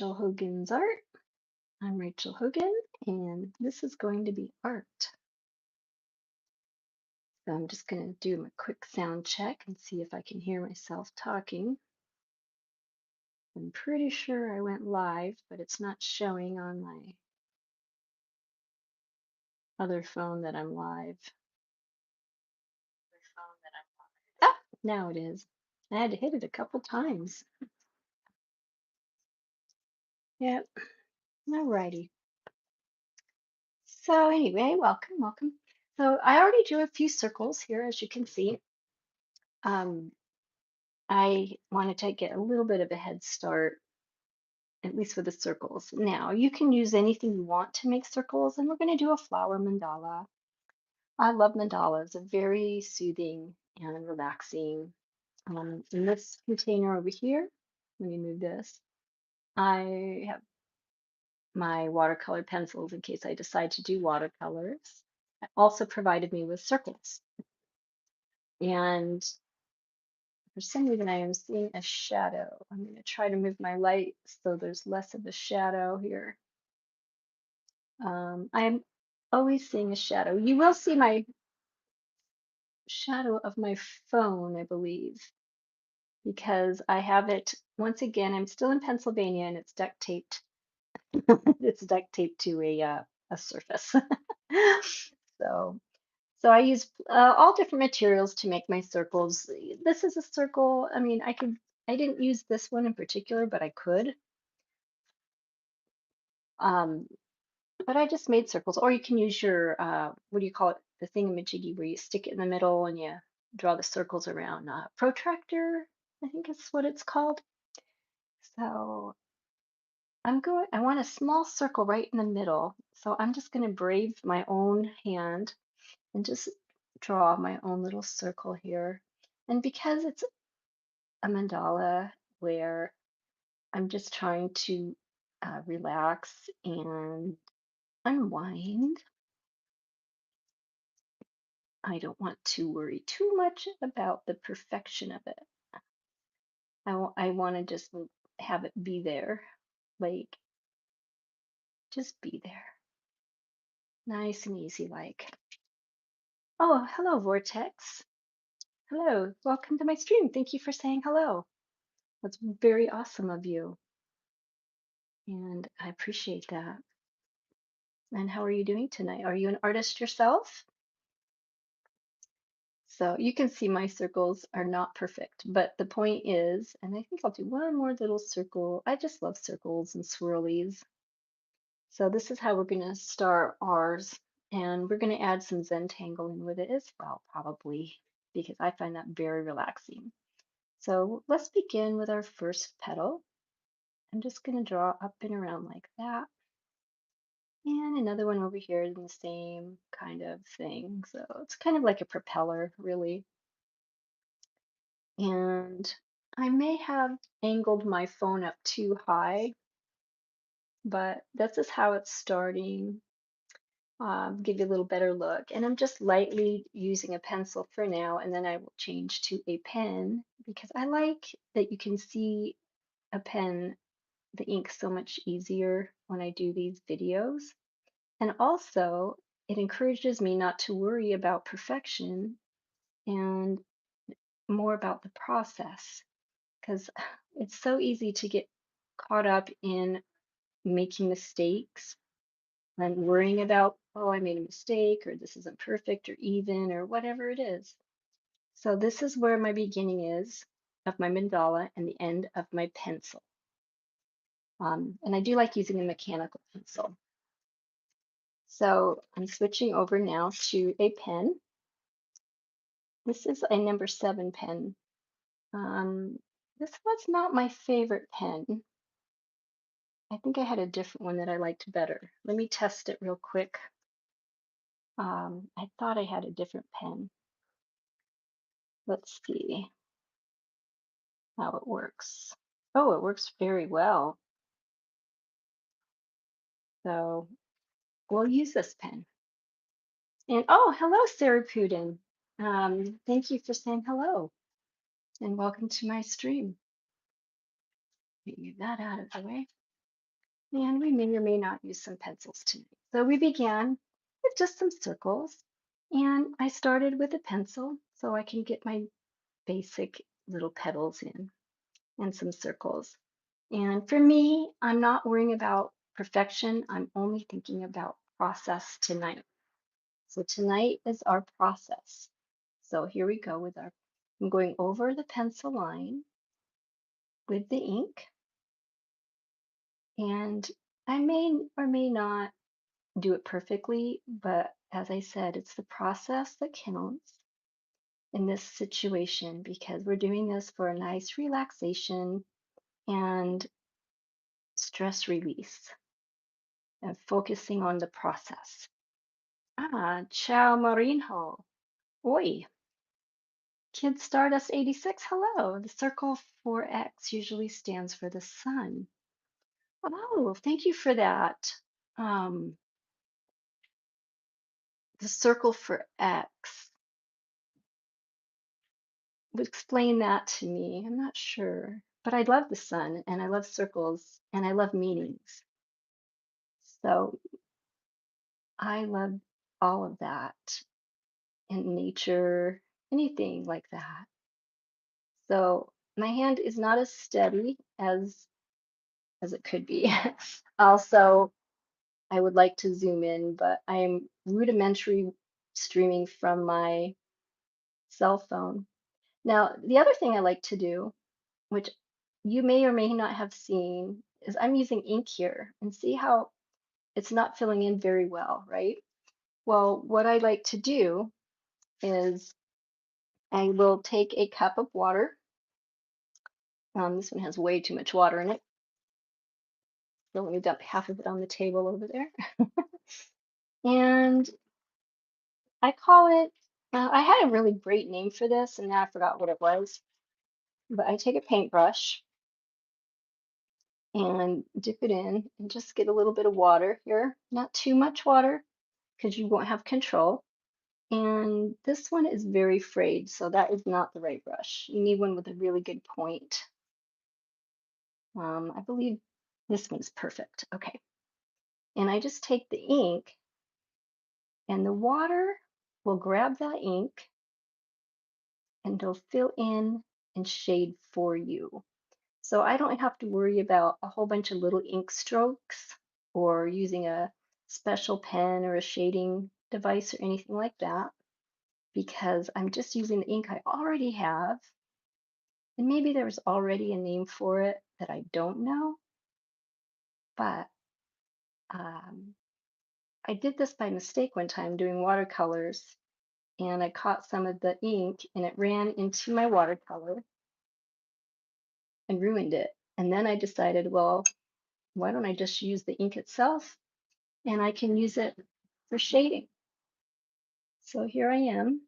Rachel Hogan's Art. I'm Rachel Hogan, and this is going to be art. So I'm just going to do a quick sound check and see if I can hear myself talking. I'm pretty sure I went live, but it's not showing on my other phone that I'm live. Ah, now it is. I had to hit it a couple times. Yep. Alrighty. So anyway, welcome. So I already drew a few circles here, as you can see. Um, I wanted to get a little bit of a head start, at least with the circles. Now, you can use anything you want to make circles, and we're going to do a flower mandala. I love mandalas. They're very soothing and relaxing. In this container over here, let me move this. I have my watercolor pencils in case I decide to do watercolors. I also provided me with circles. And for some reason, I am seeing a shadow. I'm going to try to move my light so there's less of a shadow here. I'm always seeing a shadow. You will see my shadow of my phone, I believe, because I have it, once again, I'm still in Pennsylvania and it's duct taped. It's duct taped to a surface. So, so I use all different materials to make my circles. This is a circle. I mean, I didn't use this one in particular, but I could. Um, But I just made circles, or you can use your what do you call it? The thingamajiggy where you stick it in the middle and you draw the circles around. Protractor, I think is what it's called. So I want a small circle right in the middle. So I'm just going to brave my own hand and just draw my own little circle here. And because it's a mandala where I'm just trying to relax and unwind, I don't want to worry too much about the perfection of it. I want to just have it be there, like just be there, nice and easy, like. Oh, hello, Vortex. Hello, welcome to my stream. Thank you for saying hello. That's very awesome of you, and I appreciate that. And how are you doing tonight? Are you an artist yourself? So you can see my circles are not perfect, but the point is, and I think I'll do one more little circle. I just love circles and swirlies. So this is how we're going to start ours. And we're going to add some Zentangle in with it as well, probably, because I find that very relaxing. So let's begin with our first petal. I'm just going to draw up and around like that. And another one over here in the same kind of thing. So it's kind of like a propeller, really. And I may have angled my phone up too high, but this is how it's starting. Give you a little better look. And I'm just lightly using a pencil for now, and then I will change to a pen because I like that you can see a pen, the ink so much easier when I do these videos. And also, it encourages me not to worry about perfection and more about the process because it's so easy to get caught up in making mistakes and worrying about, oh, I made a mistake, or this isn't perfect, or even, or whatever it is. So this is where my beginning is of my mandala and the end of my pencil. And I do like using a mechanical pencil. So I'm switching over now to a pen. This is a number 7 pen. This was not my favorite pen. I think I had a different one that I liked better. Let me test it real quick. I thought I had a different pen. Let's see how it works. Oh, it works very well. So we'll use this pen. And oh, hello, Sarah Puden. Thank you for saying hello and welcome to my stream. Let me move that out of the way. And we may or may not use some pencils tonight. So we began with just some circles. And I started with a pencil so I can get my basic little petals in and some circles. And for me, I'm not worrying about perfection. I'm only thinking about process tonight. So tonight is our process. So here we go with our, I'm going over the pencil line with the ink, and I may or may not do it perfectly, but as I said, it's the process that counts in this situation because we're doing this for a nice relaxation and stress release and focusing on the process. Ah, ciao Marinho. Oi, Kid Stardust 86, hello. The circle for X usually stands for the sun. Oh, thank you for that. Um, the circle for X. Explain that to me. I'm not sure. But I love the sun and I love circles and I love meanings. So I love all of that in nature, anything like that. So my hand is not as steady as it could be. Also, I would like to zoom in, but I'm rudimentary streaming from my cell phone. Now, the other thing I like to do, which you may or may not have seen, is I'm using ink here and see how it's not filling in very well, right? Well, what I like to do is I will take a cup of water. This one has way too much water in it. So let me dump half of it on the table over there. And I call it, I had a really great name for this and now I forgot what it was. But I take a paintbrush and dip it in and just get a little bit of water here. Not too much water because you won't have control. And this one is very frayed, so that is not the right brush. You need one with a really good point. I believe this one's perfect. Okay. And I just take the ink and the water will grab that ink and it'll fill in and shade for you. So I don't have to worry about a whole bunch of little ink strokes or using a special pen or a shading device or anything like that because I'm just using the ink I already have. And maybe there's already a name for it that I don't know, but um, I did this by mistake one time doing watercolors and I caught some of the ink and it ran into my watercolor and ruined it. And then I decided, well, why don't I just use the ink itself and I can use it for shading. So here I am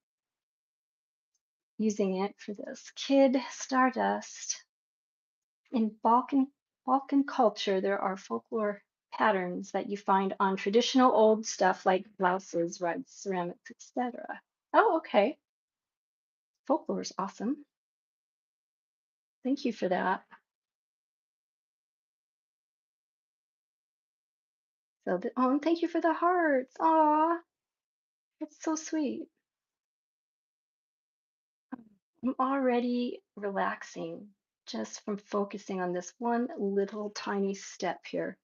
using it for this Kid Stardust. In Balkan culture, there are folklore patterns that you find on traditional old stuff like blouses, rugs, ceramics, etc. Oh, okay. Folklore is awesome. Thank you for that. So, oh, and thank you for the hearts. Aw, that's so sweet. I'm already relaxing just from focusing on this one little tiny step here.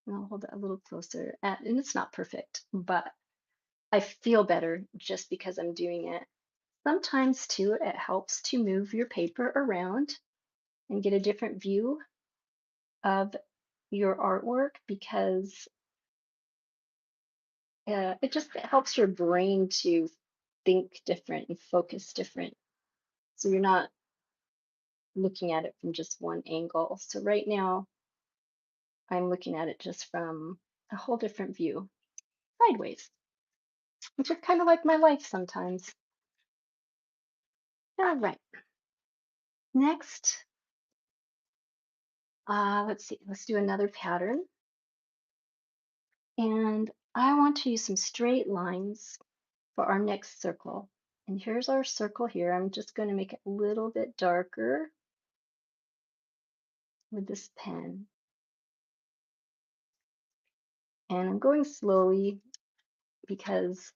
And I'll hold it a little closer. And it's not perfect, but I feel better just because I'm doing it. Sometimes, too, it helps to move your paper around and get a different view of your artwork because it just helps your brain to think different and focus different. So you're not looking at it from just one angle. So right now, I'm looking at it just from a whole different view, sideways, which is kind of like my life sometimes. All right, next, let's see, let's do another pattern. And I want to use some straight lines for our next circle. And here's our circle here. I'm just going to make it a little bit darker with this pen. And I'm going slowly because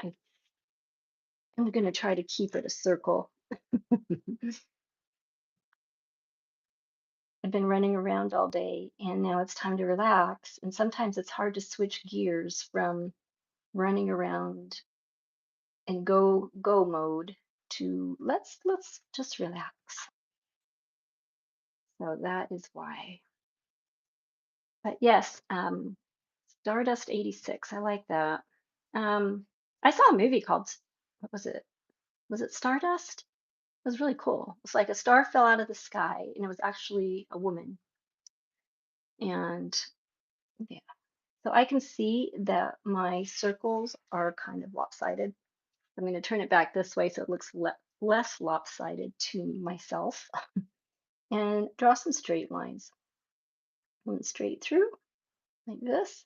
I'm going to try to keep it a circle. I've been running around all day and now it's time to relax. And sometimes it's hard to switch gears from running around and go mode to let's just relax. So that is why. But yes, Stardust 86. I like that. Um, I saw a movie called, what was it? Was it Stardust? It was really cool. It's like a star fell out of the sky and it was actually a woman. And yeah, so I can see that my circles are kind of lopsided. I'm going to turn it back this way so it looks less lopsided to myself and draw some straight lines. One straight through like this.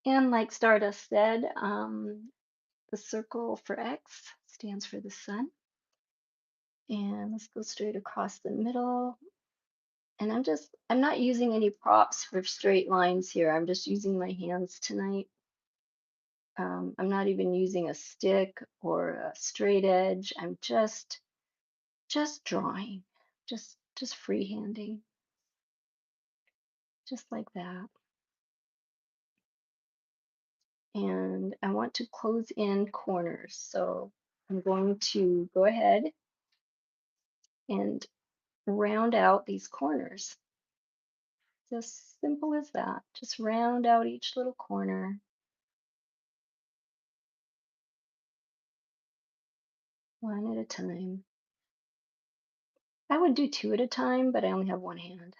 And like Stardust said, the circle for X stands for the sun. And let's go straight across the middle. And I'm not using any props for straight lines here. I'm just using my hands tonight. I'm not even using a stick or a straight edge. I'm just drawing, just freehanding, just like that. And I want to close in corners. So I'm going to go ahead and round out these corners. Just simple as that. Just round out each little corner one at a time. I would do two at a time, but I only have one hand.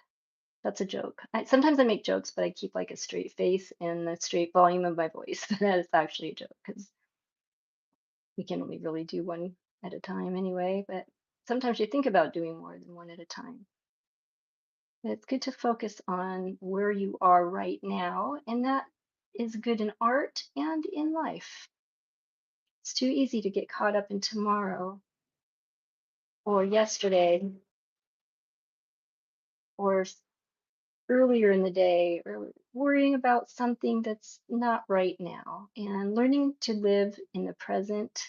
That's a joke. Sometimes I make jokes, but I keep like a straight face and a straight volume of my voice. That is actually a joke because we can only really do one at a time anyway. But sometimes you think about doing more than one at a time. But it's good to focus on where you are right now, and that is good in art and in life. It's too easy to get caught up in tomorrow or yesterday or earlier in the day or worrying about something that's not right now. And learning to live in the present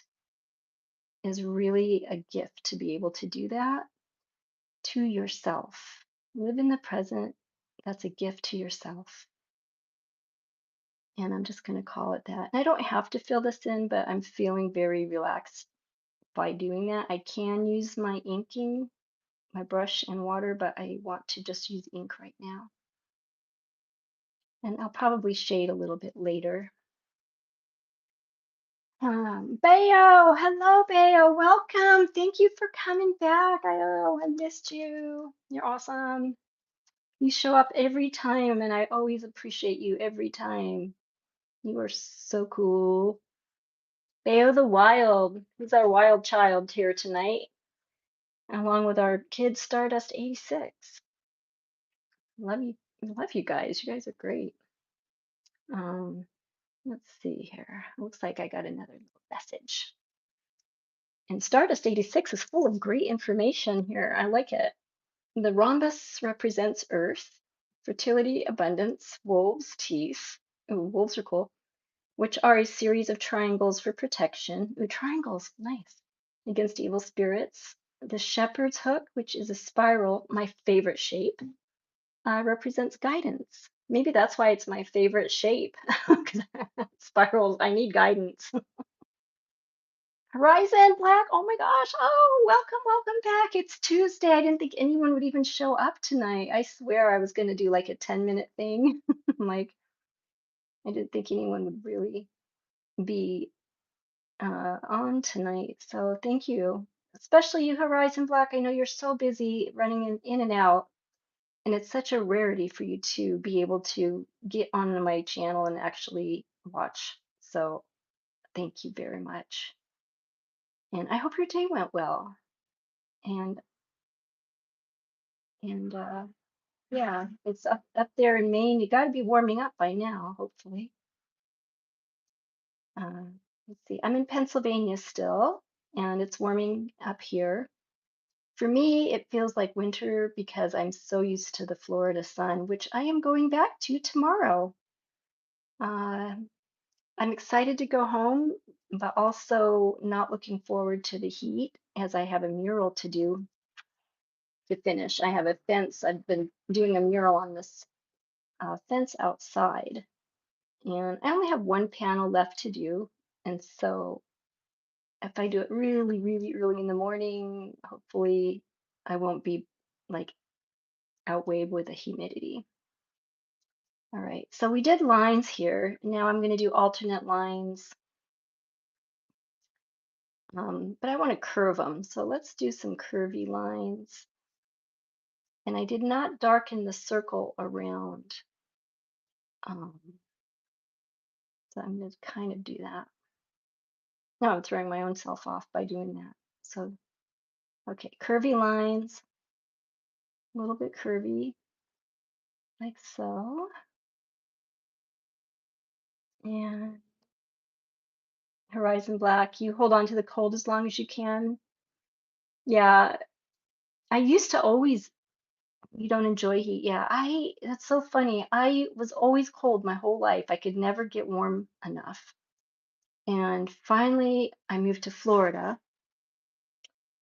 is really a gift to be able to do that to yourself. Live in the present. That's a gift to yourself. And I'm just going to call it that. And I don't have to fill this in, but I'm feeling very relaxed by doing that. I can use my inking, my brush and water, but I want to just use ink right now. And I'll probably shade a little bit later. Bayo, hello, Bayo, welcome. Thank you for coming back. I missed you. You're awesome. You show up every time, and I always appreciate you every time. You are so cool. Bayo the Wild, who's our wild child here tonight, along with our kid Stardust 86. Love you guys. You guys are great. Um, let's see here. Looks like I got another little message. And Stardust 86 is full of great information here. I like it. The rhombus represents Earth, fertility, abundance, wolves, teeth. Ooh, wolves are cool. Which are a series of triangles for protection. Ooh, triangles, nice. Against evil spirits. The shepherd's hook, which is a spiral, my favorite shape, represents guidance. Maybe that's why it's my favorite shape. Spirals, I need guidance. Horizon Black, oh my gosh. Oh, welcome back. It's Tuesday. I didn't think anyone would even show up tonight. I swear I was going to do like a 10-minute thing. Like, I didn't think anyone would really be on tonight. So thank you, especially you, Horizon Black. I know you're so busy running in and out, and it's such a rarity for you to be able to get on my channel and actually watch. So thank you very much. And I hope your day went well. And and yeah, it's up there in Maine. You got to be warming up by now, hopefully. Uh, let's see. I'm in Pennsylvania still, and it's warming up here. For me, it feels like winter because I'm so used to the Florida sun, which I am going back to tomorrow. Uh, I'm excited to go home, but also not looking forward to the heat as I have a mural to do to finish. I have a fence. I've been doing a mural on this fence outside, and I only have one panel left to do. And so if I do it really, really early in the morning, hopefully I won't be like outweighed with the humidity. All right, so we did lines here. Now I'm going to do alternate lines, but I want to curve them. So let's do some curvy lines. And I did not darken the circle around. Um, so I'm going to kind of do that. Now I'm throwing my own self off by doing that. So, okay, curvy lines, a little bit curvy, like so. And horizon black, you hold on to the cold as long as you can. Yeah, I used to always, you don't enjoy heat. Yeah, that's so funny. I was always cold my whole life. I could never get warm enough. And finally, I moved to Florida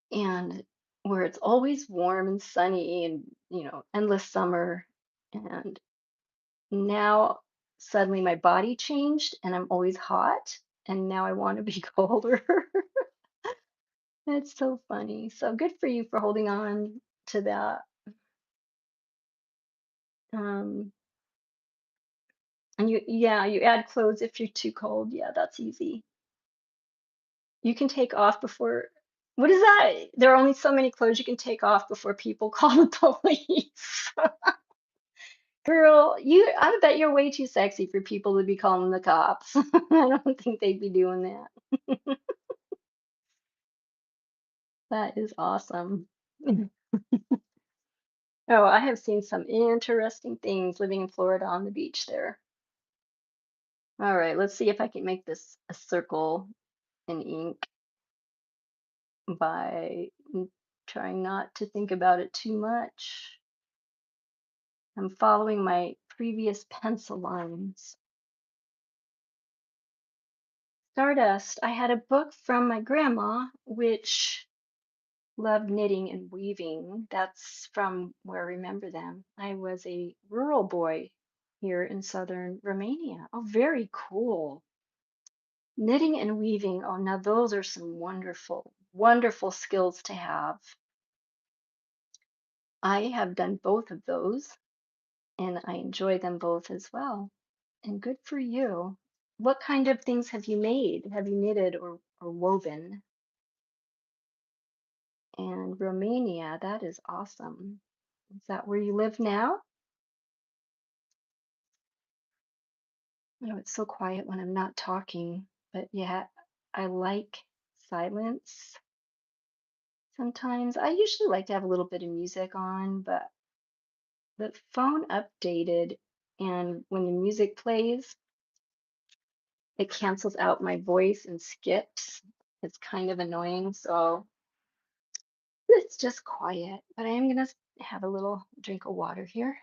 and where it's always warm and sunny and, endless summer. And now suddenly my body changed and I'm always hot. And now I want to be colder. It's so funny. So good for you for holding on to that. Um, and yeah, you add clothes if you're too cold. Yeah, that's easy. You can take off before. What is that? There are only so many clothes you can take off before people call the police. Girl, I bet you're way too sexy for people to be calling the cops. I don't think they'd be doing that. That is awesome. Oh, I have seen some interesting things living in Florida on the beach there. All right, let's see if I can make this a circle in ink by trying not to think about it too much. I'm following my previous pencil lines. Stardust. I had a book from my grandma, which loved knitting and weaving. That's from where I remember them. I was a rural boy here in southern Romania. Oh, very cool. Knitting and weaving. Oh, now those are some wonderful, wonderful skills to have. I have done both of those and I enjoy them both as well. And good for you. What kind of things have you made? Have you knitted or woven? And Romania, that is awesome. Is that where you live now? It's so quiet when I'm not talking, but yeah, I like silence sometimes. I usually like to have a little bit of music on, but the phone updated, and when the music plays, it cancels out my voice and skips. It's kind of annoying, so it's just quiet. But I am gonna have a little drink of water here.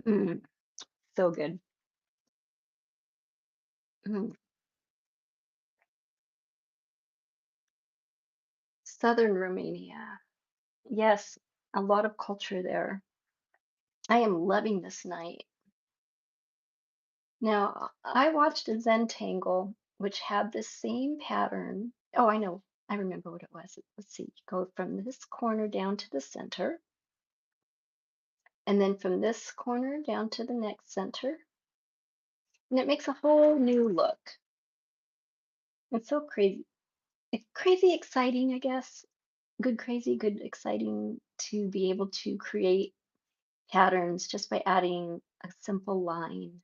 Mm, so good. Mm. Southern Romania. Yes, a lot of culture there. I am loving this night. Now, I watched a Zentangle, which had the same pattern. Oh, I know. I remember what it was. Let's see. Go from this corner down to the center, and then from this corner down to the next center. And it makes a whole new look. It's so crazy. It's crazy exciting, I guess. Good, crazy, good, exciting to be able to create patterns just by adding a simple line.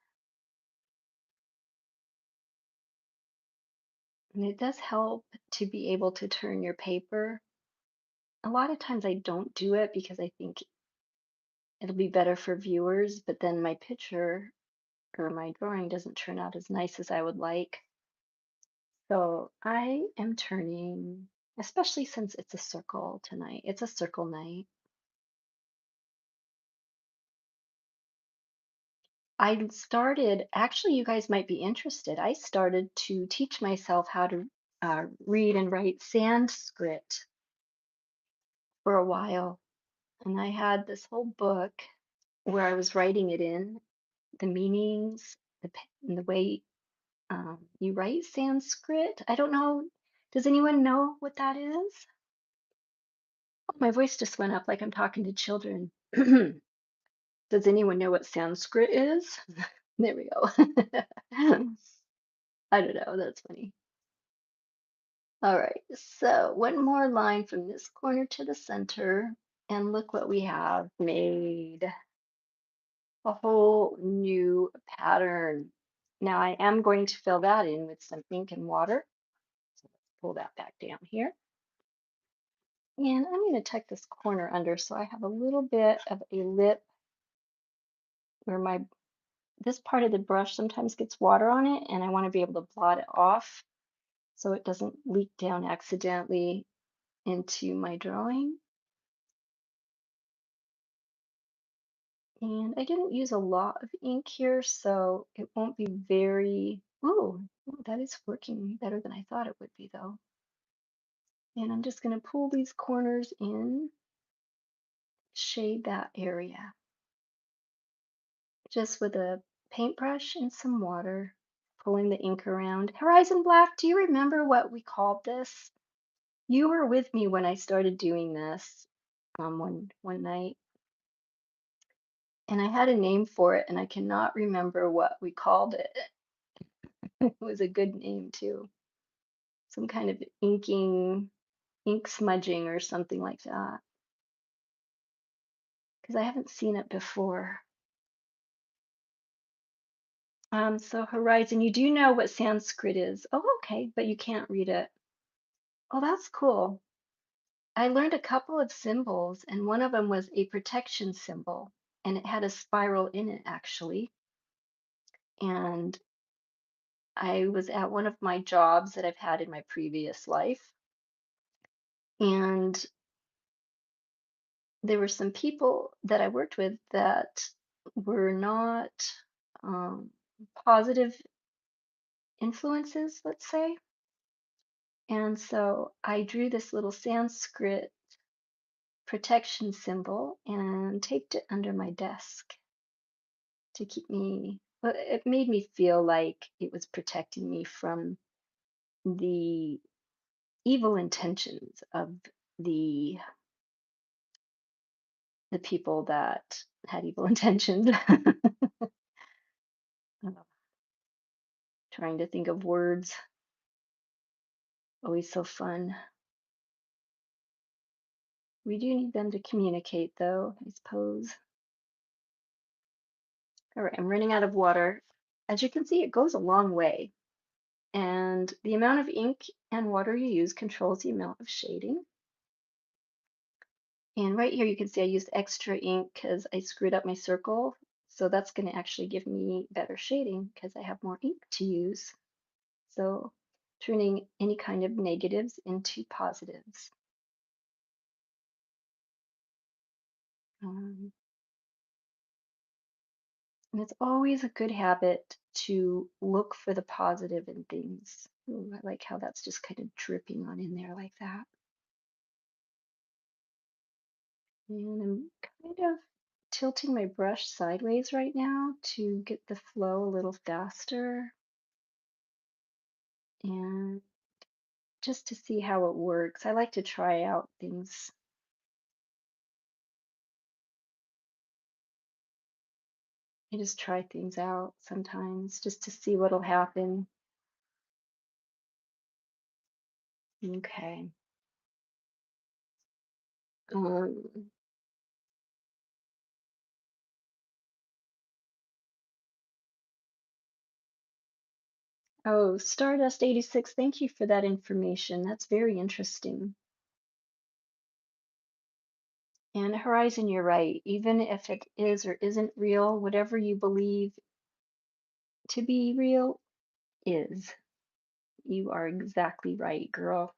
And it does help to be able to turn your paper. A lot of times I don't do it because I think it'll be better for viewers, but then my picture or my drawing doesn't turn out as nice as I would like. So I am turning, especially since it's a circle tonight. It's a circle night. I started, actually, you guys might be interested. I started to teach myself how to read and write Sanskrit for a while. And I had this whole book where I was writing it in, the meanings, and the way you write Sanskrit. I don't know. Does anyone know what that is? Oh, my voice just went up like I'm talking to children. Does anyone know what Sanskrit is? There we go. I don't know. That's funny. All right. So one more line from this corner to the center. And look what we have made. A whole new pattern. Now I am going to fill that in with some ink and water. So let's pull that back down here. And I'm going to tuck this corner under so I have a little bit of a lip where my this part of the brush sometimes gets water on it, and I want to be able to blot it off so it doesn't leak down accidentally into my drawing. And I didn't use a lot of ink here, so it won't be very, oh, that is working better than I thought it would be though. And I'm just going to pull these corners in, shade that area, just with a paintbrush and some water, pulling the ink around. Horizon Black, do you remember what we called this? You were with me when I started doing this one night, and I had a name for it, and I cannot remember what we called it. It was a good name too. Some kind of ink smudging or something like that, because I haven't seen it before. So Horizon, you do know what Sanskrit is. Oh, okay, but you can't read it. Oh, that's cool. I learned a couple of symbols, and one of them was a protection symbol, and it had a spiral in it actually. And I was at one of my jobs that I've had in my previous life, and there were some people that I worked with that were not um, positive influences, let's say. And so I drew this little Sanskrit protection symbol and taped it under my desk to keep me, well, it made me feel like it was protecting me from the evil intentions of the the people that had evil intentions. Trying to think of words, always so fun. We do need them to communicate, though, I suppose. All right, I'm running out of water. As you can see, it goes a long way. And the amount of ink and water you use controls the amount of shading. And right here, you can see I used extra ink because I screwed up my circle. So that's going to actually give me better shading because I have more ink to use. So turning any kind of negatives into positives. Um, and it's always a good habit to look for the positive in things. Ooh, I like how that's just kind of dripping on in there like that. And I'm kind of tilting my brush sideways right now to get the flow a little faster and just to see how it works. I like to try out things. I just try things out sometimes just to see what'll happen. Okay. Um, oh, Stardust 86, thank you for that information. That's very interesting. And Horizon, you're right. Even if it is or isn't real, whatever you believe to be real is. You are exactly right, girl.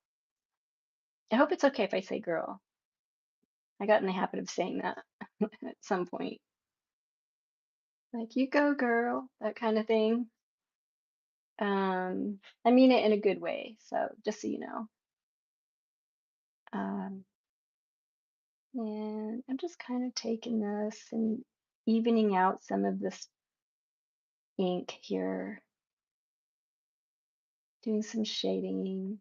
I hope it's okay if I say girl. I got in the habit of saying that at some point. Like, you go, girl, that kind of thing. I mean it in a good way, so just so you know. Um, and I'm just kind of taking this and evening out some of this ink here, doing some shading.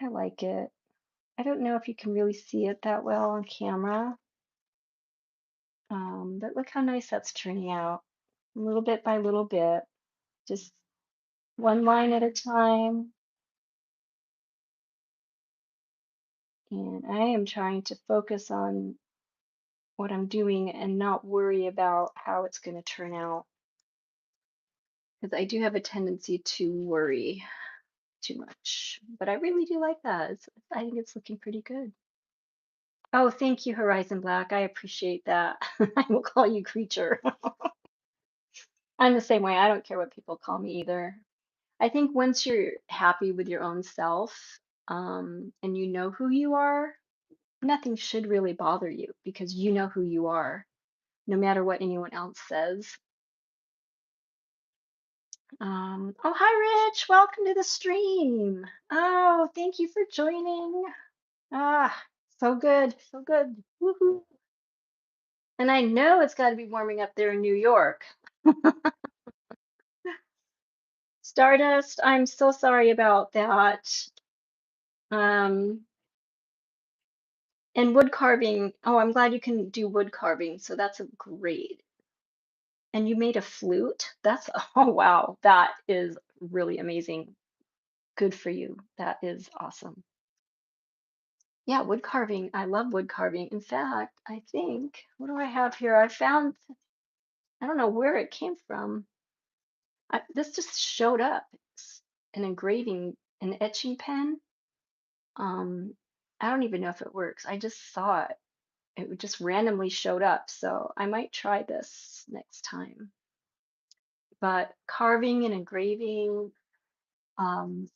I like it. I don't know if you can really see it that well on camera, but look how nice that's turning out. Little bit by little bit, just one line at a time. And I am trying to focus on what I'm doing and not worry about how it's going to turn out. Because I do have a tendency to worry too much. But I really do like that. I think it's looking pretty good. Oh, thank you, Horizon Black. I appreciate that. I will call you creature. I'm the same way. I don't care what people call me either. I think once you're happy with your own self, and you know who you are, nothing should really bother you because you know who you are, no matter what anyone else says. Oh, hi, Rich. Welcome to the stream. Oh, thank you for joining. Ah, so good, so good. Woohoo. And I know it's got to be warming up there in New York. Stardust, I'm so sorry about that. Um, and wood carving. Oh, I'm glad you can do wood carving. So that's a great. And you made a flute? That's, oh, wow. That is really amazing. Good for you. That is awesome. Yeah, wood carving. I love wood carving. In fact, I think, what do I have here? I found, I don't know where it came from. This just showed up. It's an engraving, an etching pen. Um, I don't even know if it works. I just saw it. It just randomly showed up. So I might try this next time. But carving and engraving,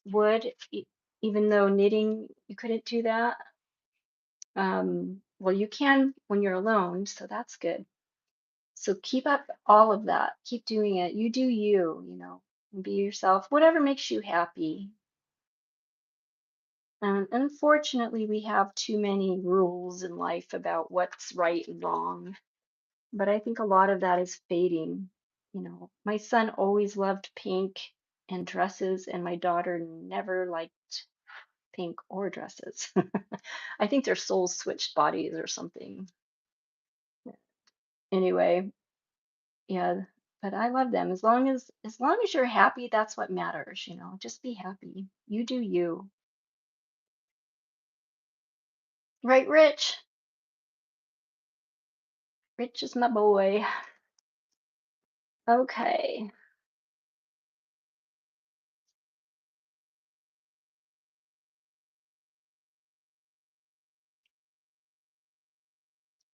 wood, even though knitting, you couldn't do that. Well, you can when you're alone, so that's good. So keep up all of that. Keep doing it. You do you, be yourself, whatever makes you happy. And unfortunately, we have too many rules in life about what's right and wrong. But I think a lot of that is fading. My son always loved pink and dresses, and my daughter never liked pink or dresses. I think their souls switched bodies or something. Anyway, yeah, but I love them. As long as you're happy, that's what matters, Just be happy. You do you. Right, Rich? Rich is my boy. Okay.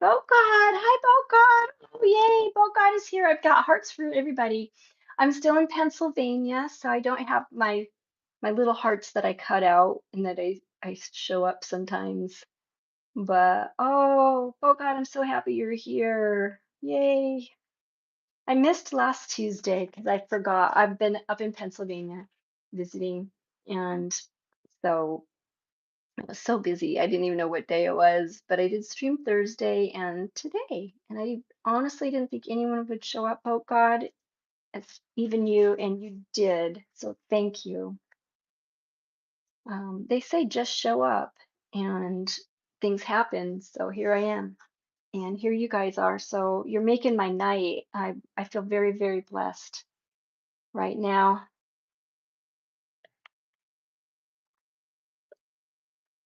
Bogart. Hi, Bogart. Oh, yay. Bogart is here. I've got hearts for everybody. I'm still in Pennsylvania, so I don't have my little hearts that I cut out and that I show up sometimes. But oh, Bogart, I'm so happy you're here. Yay. I missed last Tuesday because I forgot. I've been up in Pennsylvania visiting, and so I was so busy. I didn't even know what day it was, but I did stream Thursday and today. And I honestly didn't think anyone would show up. Oh God, it's even you, and you did. So thank you. They say just show up and things happen. So here I am. And here you guys are. So you're making my night. I feel very, very blessed right now.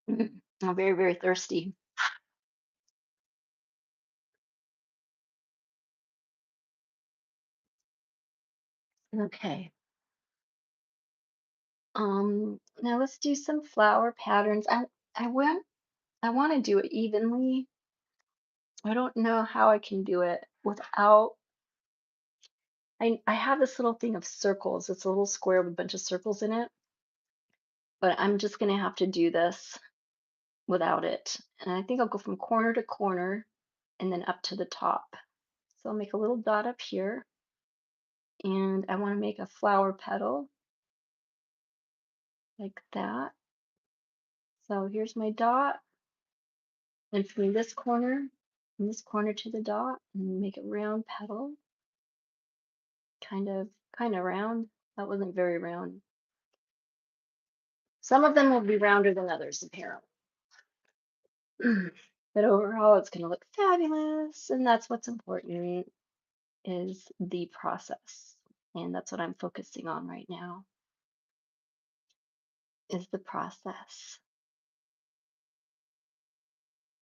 I'm very, very thirsty. Okay. Now let's do some flower patterns. I want to do it evenly. I don't know how I can do it without I have this little thing of circles. It's a little square with a bunch of circles in it, but I'm just gonna have to do this without it. And I think I'll go from corner to corner and then up to the top. So I'll make a little dot up here, and I want to make a flower petal like that. So here's my dot, and from this corner to the dot, and make a round petal, kind of round. That wasn't very round. Some of them will be rounder than others, apparently. But overall, it's going to look fabulous, and that's what's important is the process. And that's what I'm focusing on right now is the process.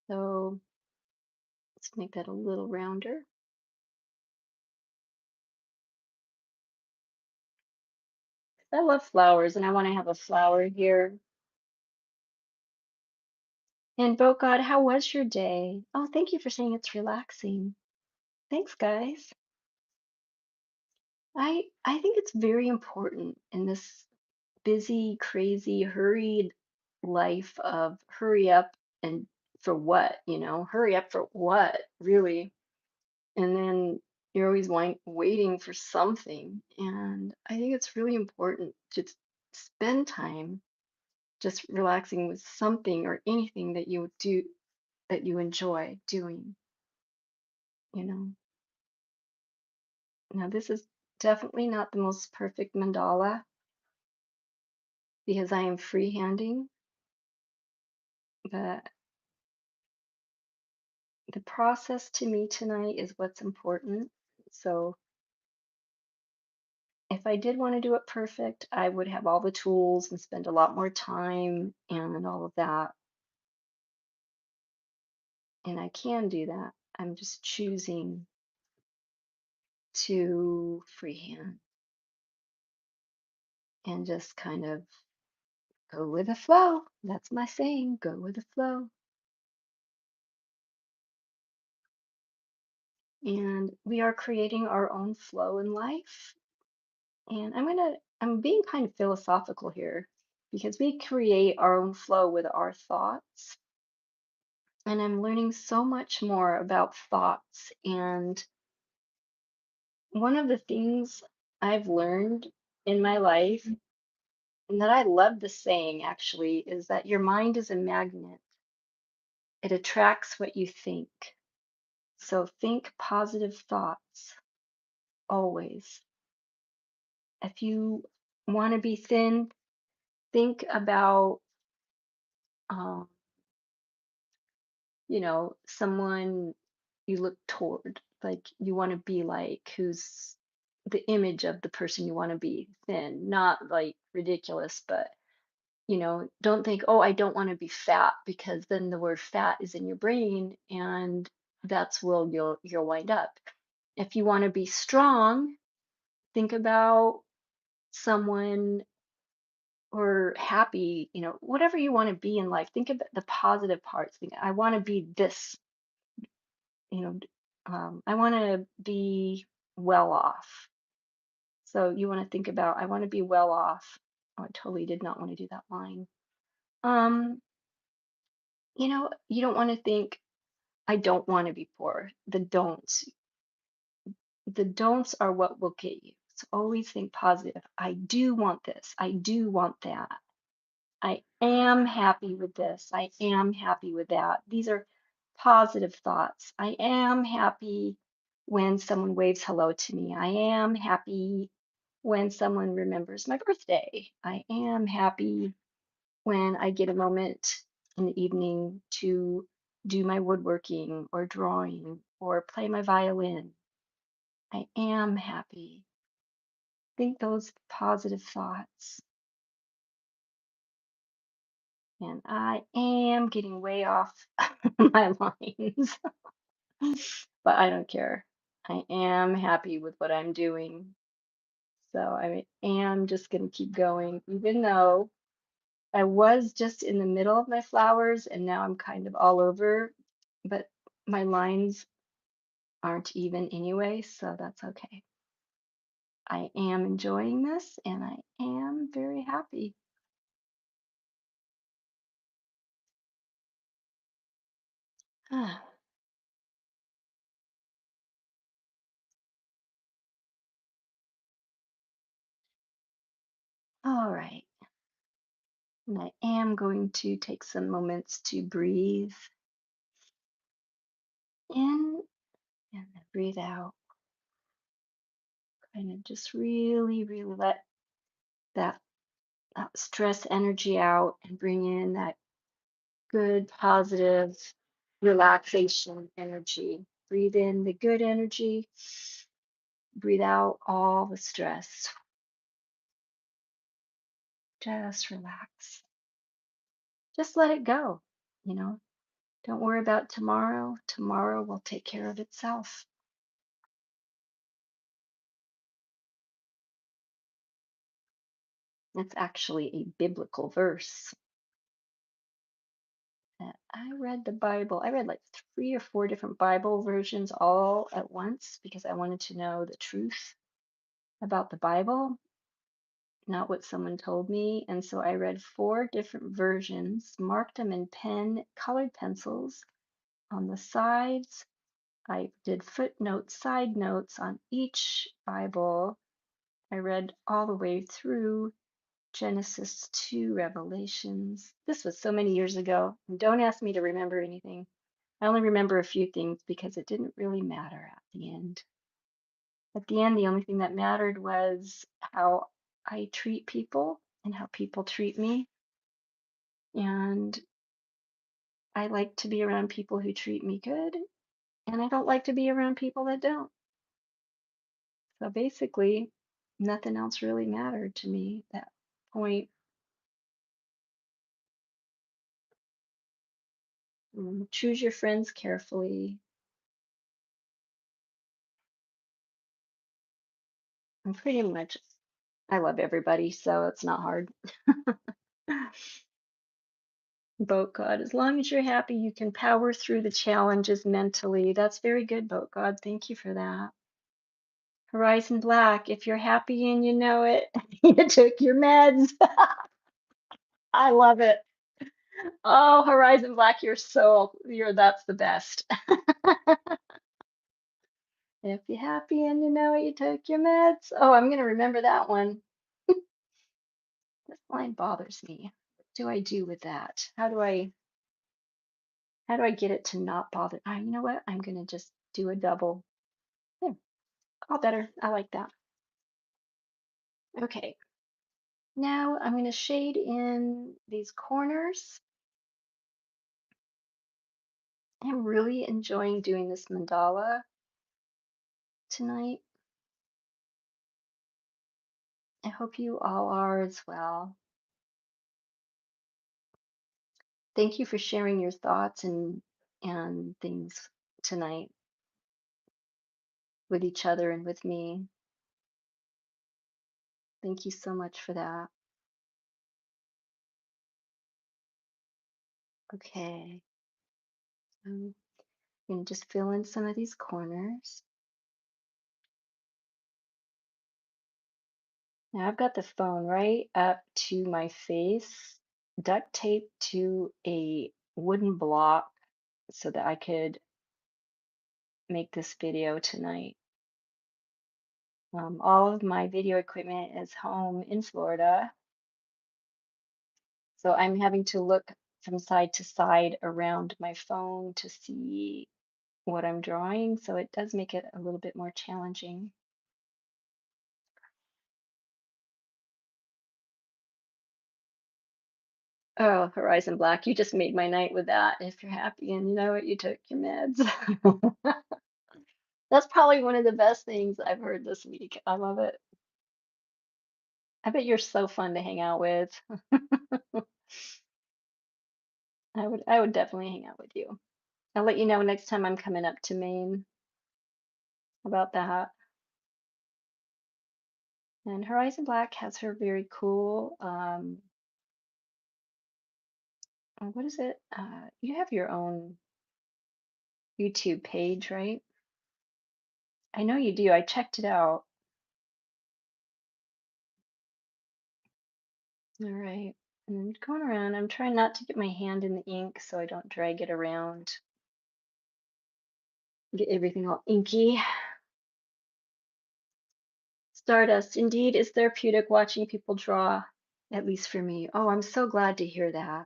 So let's make that a little rounder. I love flowers and I want to have a flower here. And Boat God, how was your day? Oh, thank you for saying it's relaxing. Thanks, guys. I think it's very important in this busy, crazy, hurried life of hurry up and for what, hurry up for what, really? And then you're always waiting for something. And I think it's really important to spend time just relaxing with something or anything that you do that you enjoy doing, you know. Now, this is definitely not the most perfect mandala because I am freehanding, but the process to me tonight is what's important. So if I did want to do it perfect, I would have all the tools and spend a lot more time and all of that. And I can do that. I'm just choosing to freehand and just kind of go with the flow. That's my saying, go with the flow. And we are creating our own flow in life. And I'm being kind of philosophical here because we create our own flow with our thoughts. And I'm learning so much more about thoughts. And one of the things I've learned in my life, and that I love the saying actually, is that your mind is a magnet. It attracts what you think. So think positive thoughts always. If you want to be thin, think about, um, someone you look toward, like you want to be like, who's the image of the person you want to be thin, not like ridiculous, but don't think, oh, I don't want to be fat because then the word fat is in your brain and that's where you'll wind up. If you want to be strong, think about someone or happy, whatever you want to be in life. Think about the positive parts. Think, I want to be this, you know, I want to be well off. So you want to think about, I want to be well off. Oh, I totally did not want to do that line. Um, you don't want to think, I don't want to be poor. The don'ts are what will get you. So always think positive. I do want this. I do want that. I am happy with this. I am happy with that. These are positive thoughts. I am happy when someone waves hello to me. I am happy when someone remembers my birthday. I am happy when I get a moment in the evening to do my woodworking or drawing or play my violin. I am happy. Think those positive thoughts. And I am getting way off my lines, but I don't care. I am happy with what I'm doing. So I am just going to keep going, even though I was just in the middle of my flowers and now I'm kind of all over, but my lines aren't even anyway, so that's okay. I am enjoying this and I am very happy. Ah, all right. And I am going to take some moments to breathe in and then breathe out. Kind of just really, really let that stress energy out and bring in that good, positive relaxation energy. Breathe in the good energy, breathe out all the stress. Just relax. Just let it go. You know, don't worry about tomorrow. Tomorrow will take care of itself. It's actually a biblical verse that I read the Bible. I read like 3 or 4 different Bible versions all at once because I wanted to know the truth about the Bible, not what someone told me. And so I read 4 different versions, marked them in colored pencils on the sides. I did footnotes, side notes on each Bible. I read all the way through Genesis to Revelations. This was so many years ago. And don't ask me to remember anything. I only remember a few things because it didn't really matter at the end. At the end, the only thing that mattered was how I treat people and how people treat me. And I like to be around people who treat me good, and I don't like to be around people that don't. So basically, nothing else really mattered to me at that point. Choose your friends carefully. And pretty much, I love everybody, so it's not hard. Boat God, as long as you're happy, you can power through the challenges mentally. That's very good, Boat God. Thank you for that. Horizon Black, if you're happy and you know it, you took your meds. I love it. Oh, Horizon Black, you're that's the best. If you're happy and you know it, you took your meds. Oh, I'm gonna remember that one. This line bothers me. What do I do with that? How do I get it to not bother? You know what? I'm gonna just do a double. Yeah, all better. I like that. Okay. Now I'm gonna shade in these corners. I'm really enjoying doing this mandala tonight. I hope you all are as well. Thank you for sharing your thoughts and things tonight with each other and with me. Thank you so much for that. Okay. I'm going to just fill in some of these corners. Now I've got the phone right up to my face, duct taped to a wooden block so that I could make this video tonight. All of my video equipment is home in Florida, so I'm having to look from side to side around my phone to see what I'm drawing, so it does make it a little bit more challenging. Oh, Horizon Black, you just made my night with that. If you're happy and you know it, you took your meds. That's probably one of the best things I've heard this week. I love it. I bet you're so fun to hang out with. I would definitely hang out with you. I'll let you know next time I'm coming up to Maine about that. And Horizon Black has her very cool, what is it? You have your own YouTube page, right? I know you do. I checked it out. All right. And going around, I'm trying not to get my hand in the ink so I don't drag it around, get everything all inky. Stardust indeed is therapeutic watching people draw, at least for me. Oh, I'm so glad to hear that.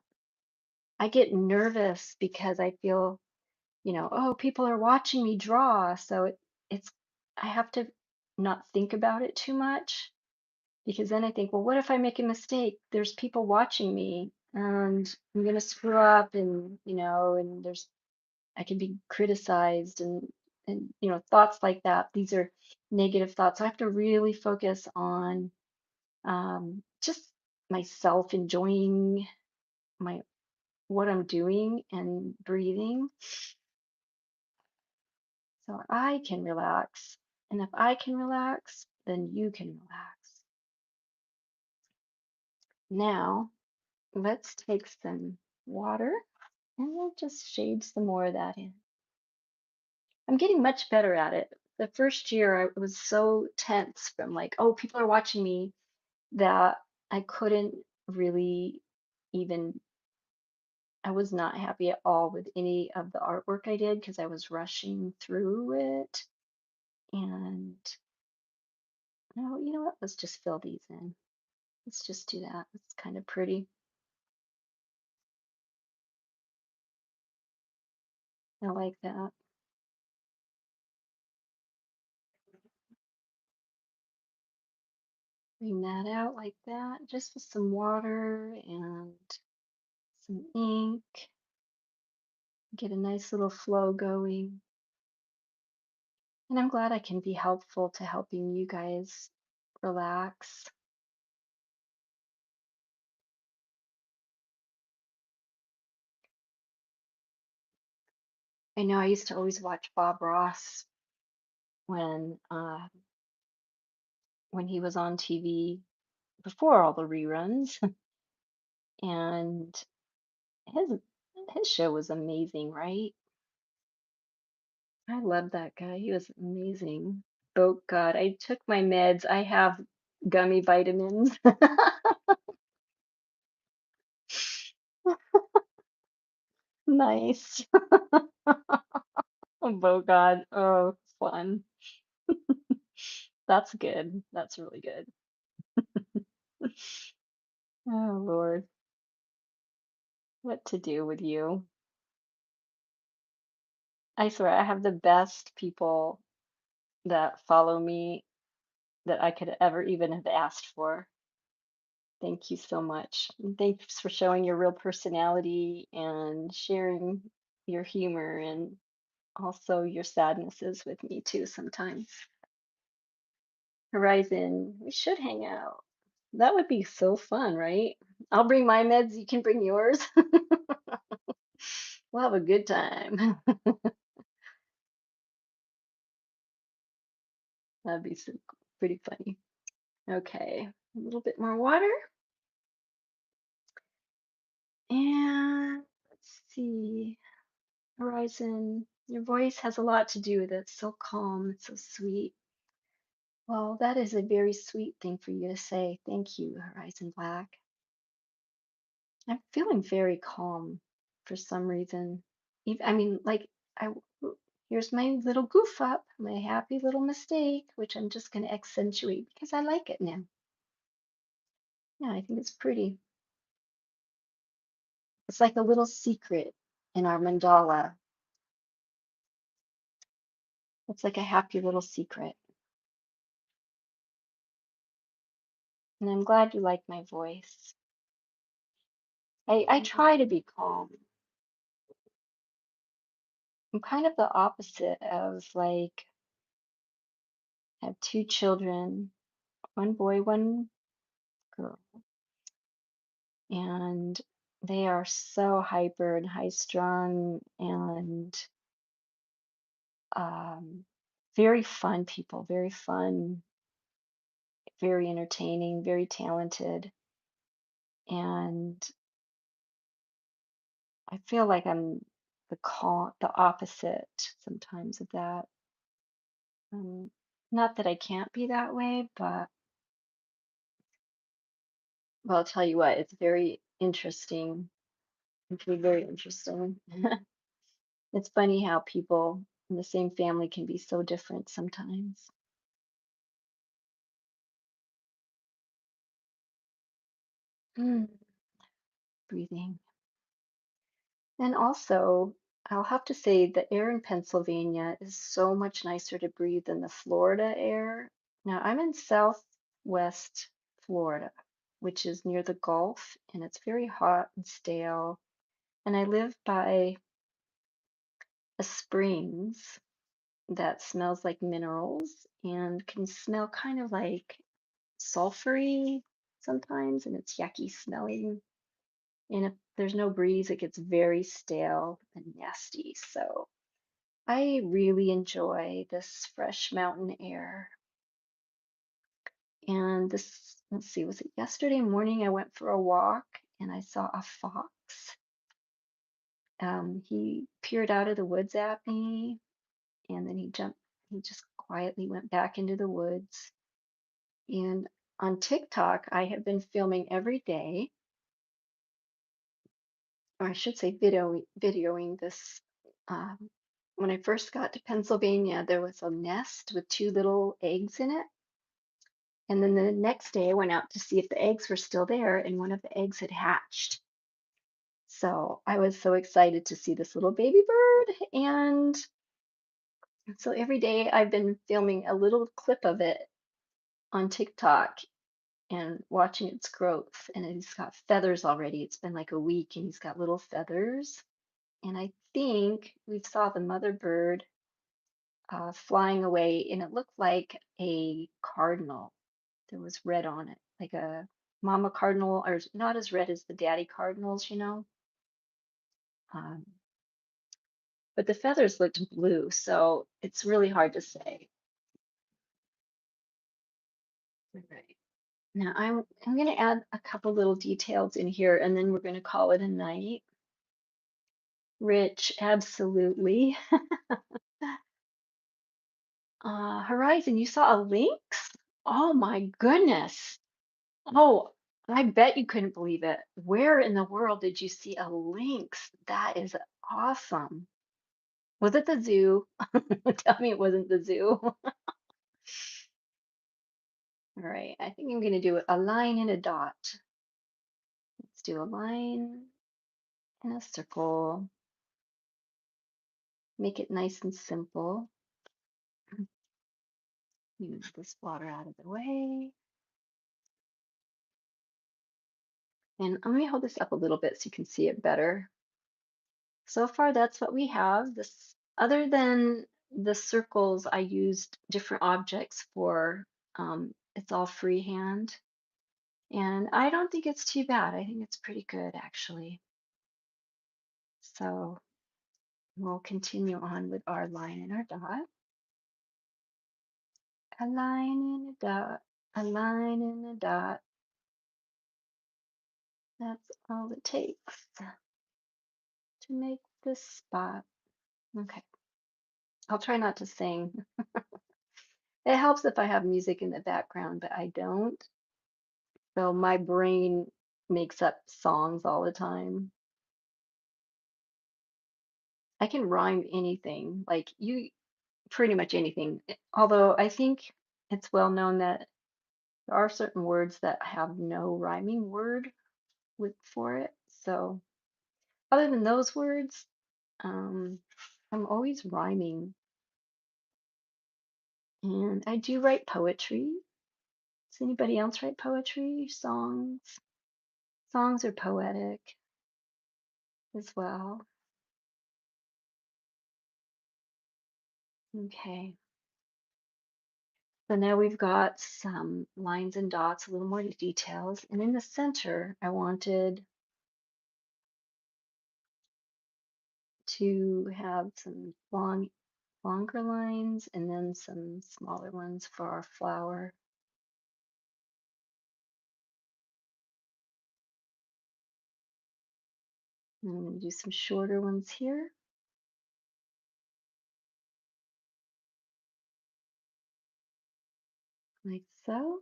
I get nervous because I feel, oh, people are watching me draw. So it's, I have to not think about it too much because then I think, well, what if I make a mistake? There's people watching me and I'm going to screw up and I can be criticized and thoughts like that. These are negative thoughts. So I have to really focus on just myself enjoying my what I'm doing and breathing so I can relax. And if I can relax, then you can relax. Now, let's take some water and we'll just shade some more of that in. I'm getting much better at it. The first year I was so tense from like, oh, people are watching me that I couldn't really even I was not happy at all with any of the artwork I did because I was rushing through it. And no, you know what? Let's just fill these in. Let's just do that. It's kind of pretty. I like that. Bring that out like that, just with some water and some ink. Get a nice little flow going. And I'm glad I can be helpful to helping you guys relax. I know I used to always watch Bob Ross when he was on TV before all the reruns, and his his show was amazing, right? I love that guy. He was amazing. Oh God, I took my meds. I have gummy vitamins. Nice. Oh God. Oh, fun. That's good. That's really good. Oh Lord, what to do with you? I swear, I have the best people that follow me that I could ever even have asked for. Thank you so much. And thanks for showing your real personality and sharing your humor and also your sadnesses with me too sometimes. Horizon, we should hang out. That would be so fun, right? I'll bring my meds, you can bring yours. We'll have a good time. That'd be pretty funny. Okay, a little bit more water. And let's see. Horizon, your voice has a lot to do with it. So calm, it's so sweet. Well, that is a very sweet thing for you to say. Thank you, Horizon Black. I'm feeling very calm for some reason. I mean, like, I here's my little goof up, my happy little mistake, which I'm just going to accentuate because I like it now. Yeah, I think it's pretty. It's like a little secret in our mandala. It's like a happy little secret. And I'm glad you like my voice. I try to be calm. I'm kind of the opposite of like, I have two children, one boy, one girl, and they are so hyper and high strung and um, very fun people, very fun, very entertaining, very talented. And I feel like I'm the opposite sometimes of that. Um, Not that I can't be that way, but Well, I'll tell you what, it's very interesting. It can be very interesting. It's funny how people in the same family can be so different sometimes. Mm, breathing. And also, I'll have to say the air in Pennsylvania is so much nicer to breathe than the Florida air. Now, I'm in Southwest Florida, which is near the Gulf, and it's very hot and stale. And I live by a springs that smells like minerals and can smell kind of like sulfury sometimes, and it's yucky smelling. And if there's no breeze, it gets very stale and nasty. So I really enjoy this fresh mountain air. And this, let's see, was it yesterday morning? I went for a walk and I saw a fox. He peered out of the woods at me and then he just quietly went back into the woods. And on TikTok, I have been filming every day, or I should say videoing this. Um, when I first got to Pennsylvania, there was a nest with two little eggs in it. And then the next day, I went out to see if the eggs were still there, and one of the eggs had hatched. So I was so excited to see this little baby bird. And so every day I've been filming a little clip of it on TikTok and watching its growth. And he's got feathers already. It's been like a week, and he's got little feathers. And I think we saw the mother bird flying away, and it looked like a cardinal. There was red on it, like a mama cardinal, or not as red as the daddy cardinals, you know. Um, but the feathers looked blue, so it's really hard to say. Right. Now I'm going to add a couple little details in here, and then we're going to call it a night. Rich, absolutely. Horizon, you saw a lynx? Oh my goodness. Oh, I bet you couldn't believe it. Where in the world did you see a lynx? That is awesome. Was it the zoo? Tell me it wasn't the zoo. All right, I think I'm gonna do a line and a dot. Let's do a line and a circle. Make it nice and simple. Move this water out of the way. And let me hold this up a little bit so you can see it better. So far, that's what we have. This, other than the circles, I used different objects for. It's all freehand, and I don't think it's too bad. I think it's pretty good, actually. So we'll continue on with our line and our dot. A line and a dot, a line and a dot. That's all it takes to make this spot. Okay, I'll try not to sing. It helps if I have music in the background, but I don't. So my brain makes up songs all the time. I can rhyme anything, like you, pretty much anything. Although I think it's well known that there are certain words that have no rhyming word with for it. So other than those words, um, I'm always rhyming. And I do write poetry. Does anybody else write poetry? Songs? Songs are poetic as well. Okay. So now we've got some lines and dots, a little more details. And in the center, I wanted to have some longer lines and then some smaller ones for our flower. And I'm going to do some shorter ones here, like so.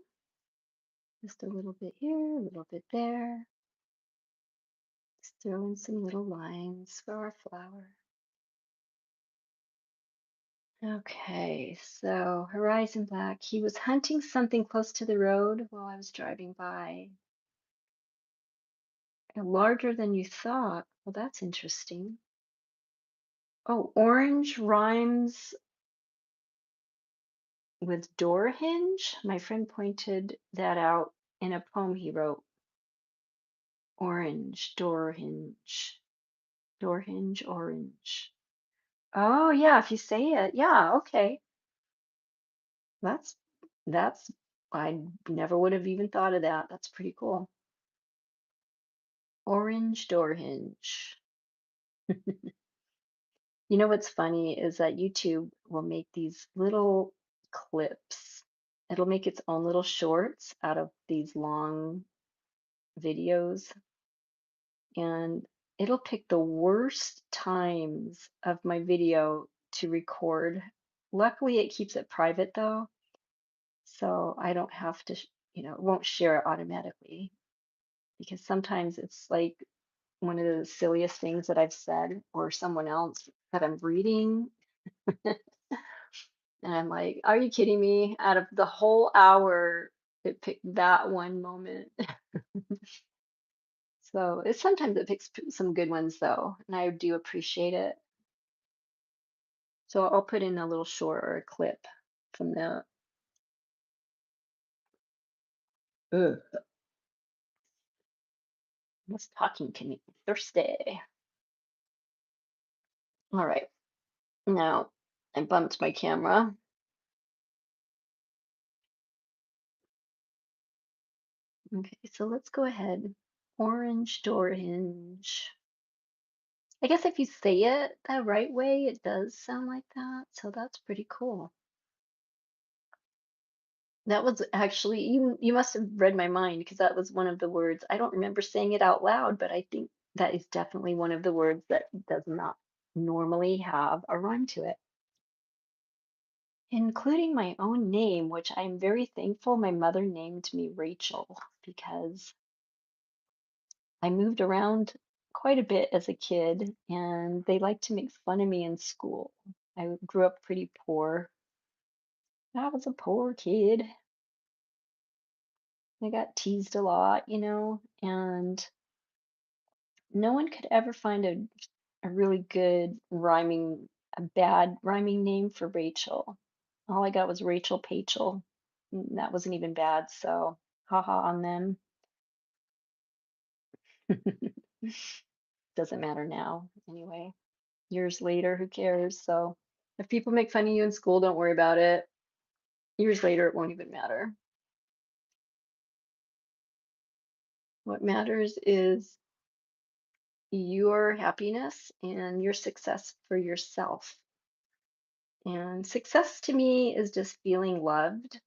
Just a little bit here, a little bit there. Just throw in some little lines for our flower. Okay, so horizon black. He was hunting something close to the road while I was driving by. Larger than you thought. Well, that's interesting. Oh, orange rhymes with door hinge. My friend pointed that out in a poem he wrote. Orange, door hinge, orange. Oh, yeah, if you say it. Yeah, okay. That's that's I never would have even thought of that. That's pretty cool. Orange door hinge. You know what's funny is that YouTube will make these little clips. It'll make its own little shorts out of these long videos, and it'll pick the worst times of my video to record. Luckily, it keeps it private though, so I don't have to, it won't share it automatically because sometimes it's like one of the silliest things that I've said or someone else that I'm reading. And I'm like, are you kidding me? Out of the whole hour, it picked that one moment. So it's sometimes it picks some good ones though, and I do appreciate it. So I'll put in a little short or a clip from the ugh, what's talking to me Thursday. All right, now I bumped my camera. Okay, so let's go ahead. Orange door hinge. I guess if you say it the right way, it does sound like that. So that's pretty cool. That was actually you must have read my mind because that was one of the words. I don't remember saying it out loud, but I think that is definitely one of the words that does not normally have a rhyme to it. Including my own name, which I'm very thankful my mother named me Rachel because I moved around quite a bit as a kid and they liked to make fun of me in school. I grew up pretty poor. I was a poor kid. I got teased a lot, and no one could ever find a really good a bad rhyming name for Rachel. All I got was Rachel Pachel. That wasn't even bad, so haha on them. Doesn't matter now, anyway. Years later, who cares? So if people make fun of you in school, don't worry about it. Years later, it won't even matter. What matters is your happiness and your success for yourself. And success to me is just feeling loved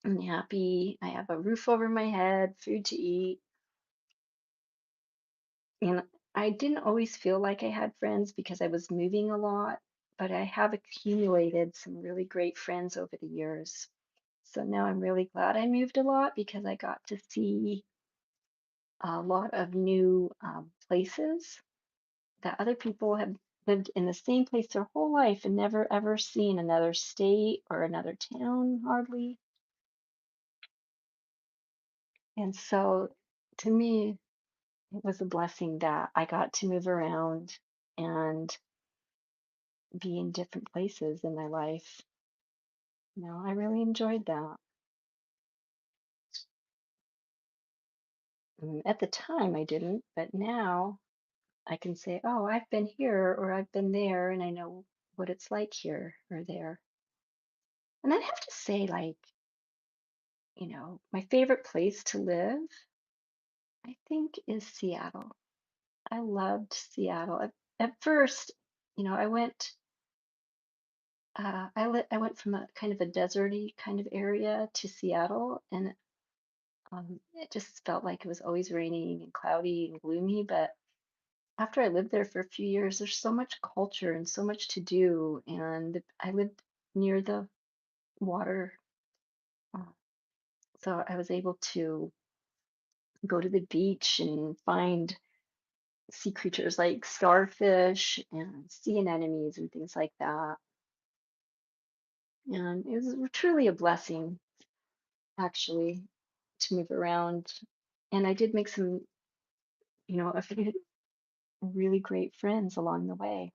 and happy. I have a roof over my head, food to eat. And I didn't always feel like I had friends because I was moving a lot, but I have accumulated some really great friends over the years. So now I'm really glad I moved a lot because I got to see a lot of new places that other people have lived in the same place their whole life and never ever seen another state or another town hardly. And so to me, it was a blessing that I got to move around and be in different places in my life. I really enjoyed that. At the time, I didn't, but now I can say, oh, I've been here or I've been there, and I know what it's like here or there. And I'd have to say, like, my favorite place to live, I think, is Seattle. I loved Seattle. At first, I went. I went from a kind of a deserty kind of area to Seattle, and it just felt like it was always raining and cloudy and gloomy. But after I lived there for a few years, there's so much culture and so much to do. And I lived near the water, uh, So I was able to go to the beach and find sea creatures like starfish and sea anemones and things like that. And it was truly a blessing, actually, to move around. And I did make some, a few really great friends along the way.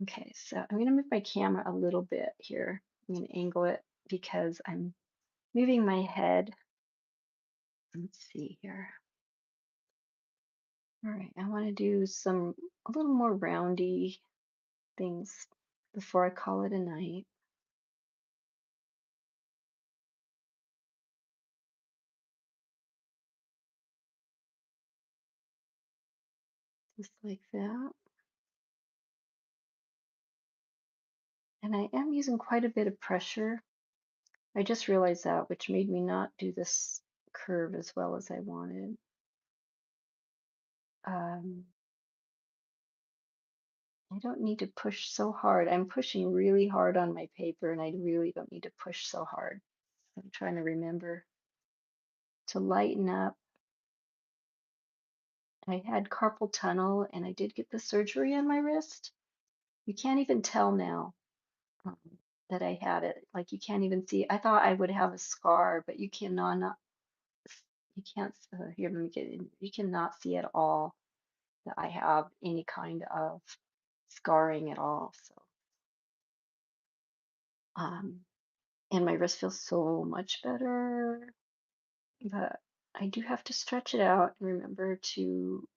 Okay, so I'm going to move my camera a little bit here. I'm going to angle it because I'm moving my head. Let's see here. All right, I want to do a little more roundy things before I call it a night. Just like that. And I am using quite a bit of pressure. I just realized that, which made me not do this curve as well as I wanted. Um, I don't need to push so hard. I'm pushing really hard on my paper, and I really don't need to push so hard. I'm trying to remember to lighten up. I had carpal tunnel, and I did get the surgery on my wrist. You can't even tell now um, that I had it. Like you can't even see. I thought I would have a scar, but you cannot. You can't. Here, let me get in. You cannot see at all that I have any kind of scarring at all. So, um, and my wrist feels so much better. But I do have to stretch it out and remember to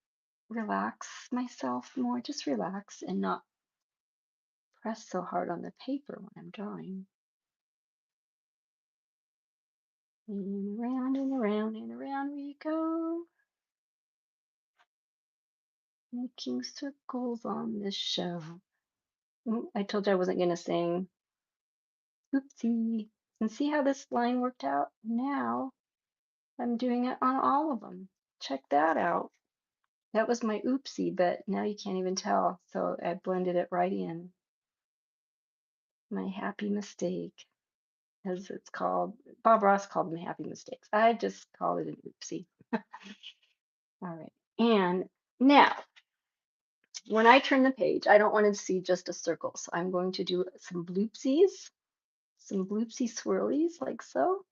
relax myself more. Just relax and not press so hard on the paper when I'm drawing. And around and around and around we go, making circles on this show. I told you I wasn't going to sing. Oopsie. And see how this line worked out? Now I'm doing it on all of them. Check that out. That was my oopsie, but now you can't even tell. So I blended it right in. My happy mistake, as it's called. Bob Ross called them happy mistakes. I just call it an oopsie. All right. And now, when I turn the page, I don't want to see just a circle. So I'm going to do some bloopsy swirlies like so.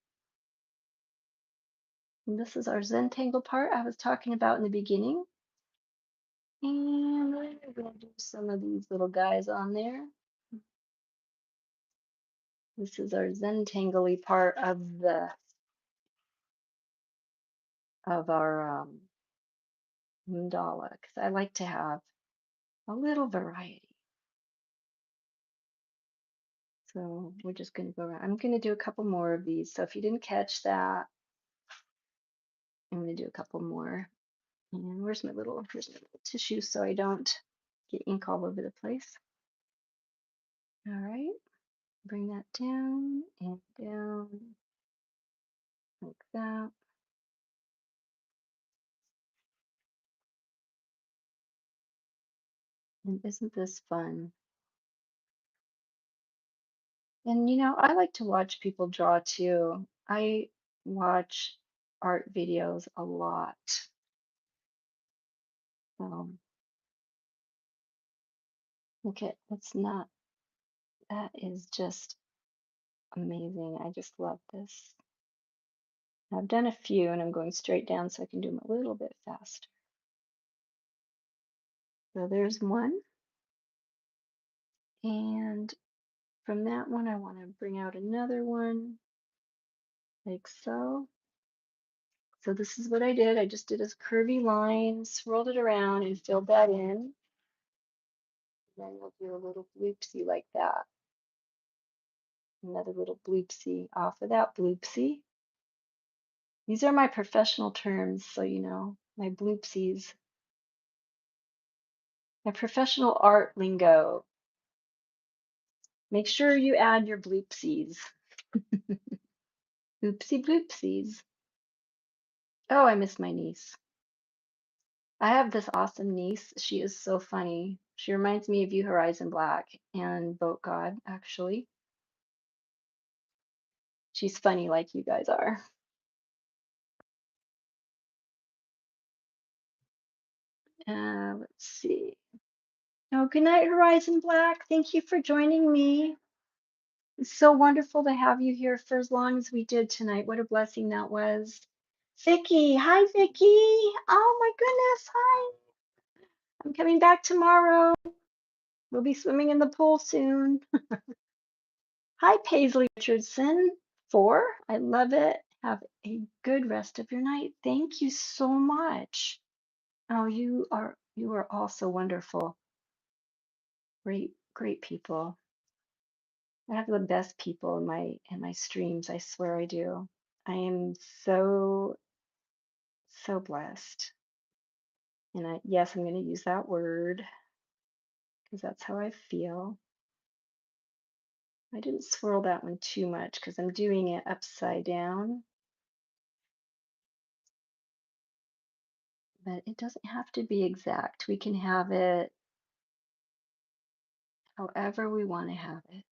And this is our Zentangle part I was talking about in the beginning. And we're going to do some of these little guys on there. This is our Zentangly part of our mandala, because I like to have a little variety. So we're just going to go around. I'm going to do a couple more of these. So if you didn't catch that, I'm going to do a couple more. And here's my little tissue so I don't get ink all over the place. All right, bring that down and down like that. And isn't this fun? And I like to watch people draw too. I watch art videos a lot. Okay, that's not, that is just amazing. I just love this. I've done a few and I'm going straight down so I can do them a little bit faster. So there's one. And from that one, I want to bring out another one like so. So this is what I did. I just did a curvy line, swirled it around and filled that in. Then we'll do a little bloopsy like that. Another little bloopsy off of that bloopsy. These are my professional terms, so my bloopsies. My professional art lingo. Make sure you add your bloopsies. Oopsie bloopsies. Oh, I miss my niece. I have this awesome niece. She is so funny. She reminds me of you, Horizon Black, and Boat God, actually. She's funny like you guys are. Let's see. Oh, good night, Horizon Black. Thank you for joining me. It's so wonderful to have you here for as long as we did tonight. What a blessing that was. Vicky, hi, Vicky. Oh my goodness, hi. I'm coming back tomorrow. We'll be swimming in the pool soon. Hi, Paisley Richardson. 4. I love it. Have a good rest of your night. Thank you so much. Oh, you are also wonderful. Great, great people. I have the best people in my streams. I swear I do. I am so, so blessed. And yes, I'm going to use that word because that's how I feel. I didn't swirl that one too much because I'm doing it upside down, but it doesn't have to be exact. We can have it however we want to have it.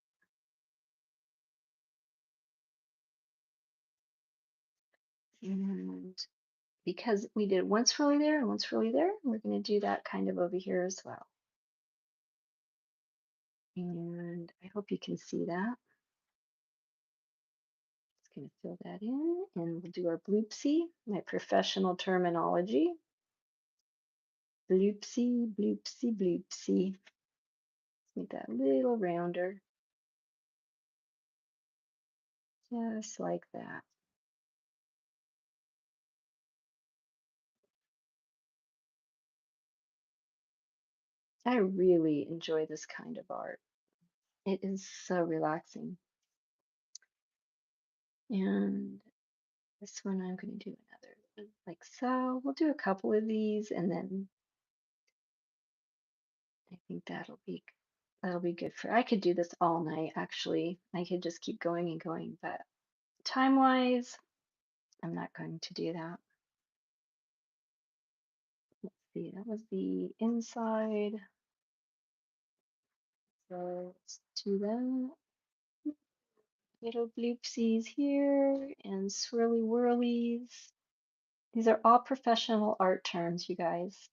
And because we did one swirly there and one swirly there, we're going to do that kind of over here as well. And I hope you can see that. Just going to fill that in and we'll do our bloopsy, my professional terminology. Bloopsy, bloopsy, bloopsy. Let's make that a little rounder. Just like that. I really enjoy this kind of art. It is so relaxing. And this one I'm going to do another like so. We'll do a couple of these and then I think that'll be good for I could do this all night actually. I could just keep going and going, but time-wise, I'm not going to do that. Let's see, that was the inside. So let's do that. Little bloopsies here and swirly whirlies. These are all professional art terms, you guys.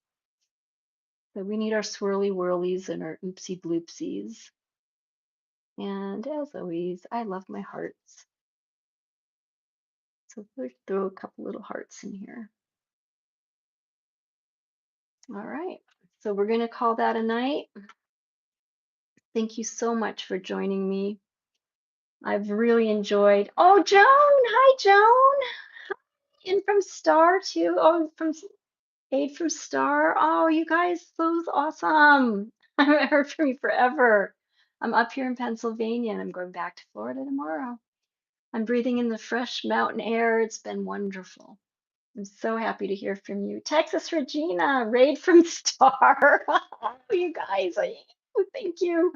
So we need our swirly whirlies and our oopsie bloopsies. And as always, I love my hearts. So we'll throw a couple little hearts in here. All right. So we're going to call that a night. Thank you so much for joining me. I've really enjoyed. Oh, Joan. Hi, Joan. And from Star too. Oh, from Aid from Star. Oh, you guys, those awesome. I haven't heard from you forever. I'm up here in Pennsylvania and I'm going back to Florida tomorrow. I'm breathing in the fresh mountain air. It's been wonderful. I'm so happy to hear from you. Texas Regina, Raid from Star. Oh, you guys, thank you.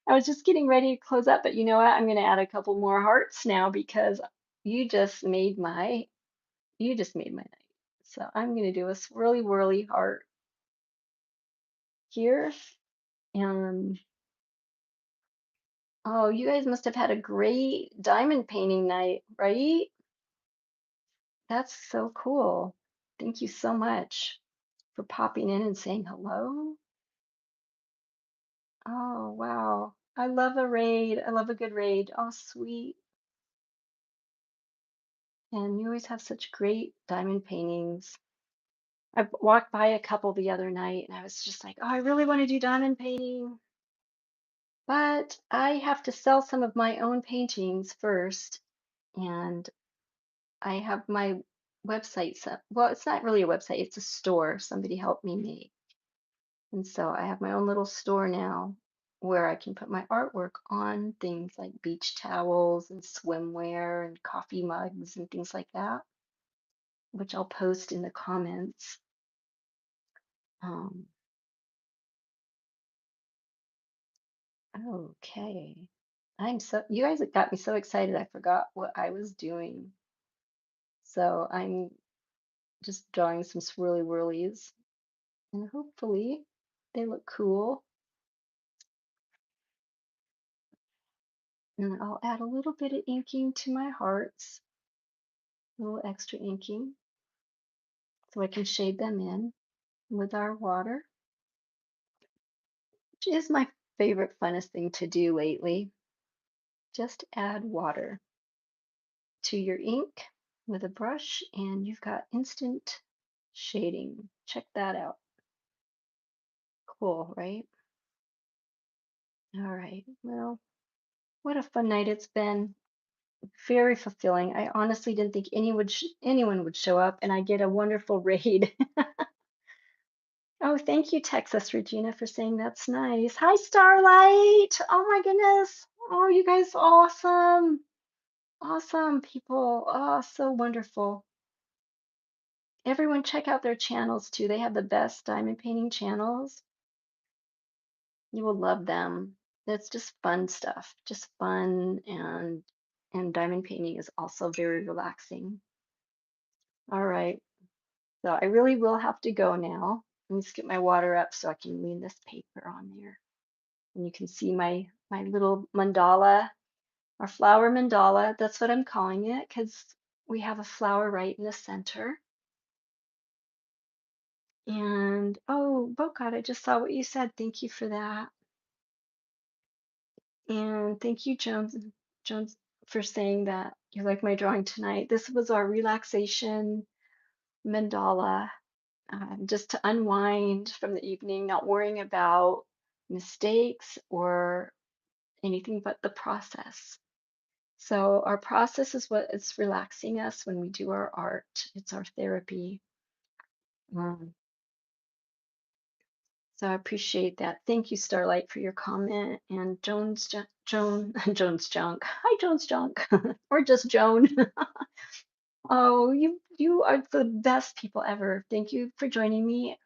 I was just getting ready to close up, but you know what? I'm going to add a couple more hearts now because you just made my night. So I'm going to do a swirly whirly heart here. And oh, you guys must have had a great diamond painting night, right? That's so cool. Thank you so much for popping in and saying hello. Oh, wow. I love a raid. I love a good raid. Oh, sweet. And you always have such great diamond paintings. I walked by a couple the other night and I was just like, oh, I really want to do diamond painting. But I have to sell some of my own paintings first. And I have my website set. Well, it's not really a website, it's a store somebody helped me make. And so I have my own little store now where I can put my artwork on things like beach towels and swimwear and coffee mugs and things like that, which I'll post in the comments. Um, okay. You guys got me so excited I forgot what I was doing. So I'm just drawing some swirly whirlies and hopefully they look cool. And I'll add a little bit of inking to my hearts, a little extra inking, so I can shade them in. with our water, which is my favorite, funnest thing to do lately. Just add water to your ink with a brush, and you've got instant shading. Check that out. Cool, right? All right. Well, what a fun night it's been. Very fulfilling. I honestly didn't think anyone would show up, and I get a wonderful raid. Oh, thank you, Texas Regina, for saying that's nice. Hi, Starlight. Oh my goodness. Oh, you guys awesome. Awesome people. Oh, so wonderful. Everyone check out their channels too. They have the best diamond painting channels. You will love them. It's just fun stuff. Just fun, and diamond painting is also very relaxing. All right. So I really will have to go now. Let me just get my water up so I can lean this paper on there. And you can see my little mandala, our flower mandala. That's what I'm calling it because we have a flower right in the center. And oh, Bocat, I just saw what you said. Thank you for that. And thank you, Jones, for saying that you like my drawing tonight. This was our relaxation mandala, just to unwind from the evening, not worrying about mistakes or anything but the process. So our process is what is relaxing us when we do our art. It's our therapy. Um, so I appreciate that. Thank you, Starlight, for your comment. And Joan, Jones Junk. Hi, Jones Junk, or just Joan. Oh, you are the best people ever. Thank you for joining me.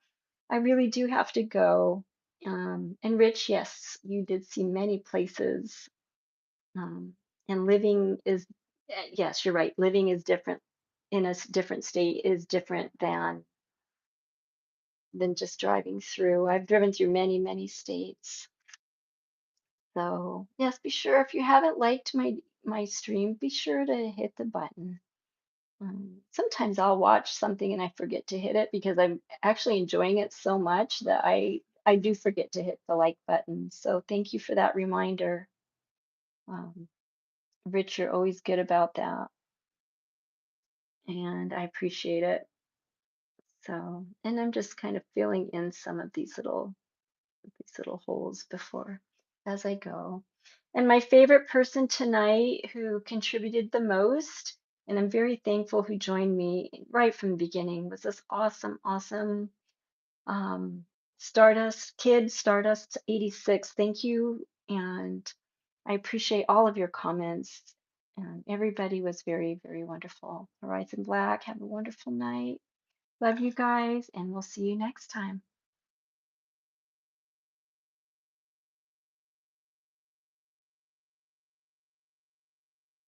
I really do have to go. And Rich, yes, you did see many places. Um, and living is, yes, you're right. Living is different in a different state is different than just driving through. I've driven through many, many states. So yes, be sure if you haven't liked my stream, be sure to hit the button. Sometimes I'll watch something and I forget to hit it because I'm actually enjoying it so much that I do forget to hit the like button. So thank you for that reminder. Um, Rich, you're always good about that, and I appreciate it. So, and I'm just kind of filling in some of these little holes before as I go. And my favorite person tonight who contributed the most, and I'm very thankful who joined me right from the beginning, was this awesome, awesome Stardust 86. Thank you. And I appreciate all of your comments. And everybody was very, very wonderful. Horizon Black, have a wonderful night. Love you guys, and we'll see you next time.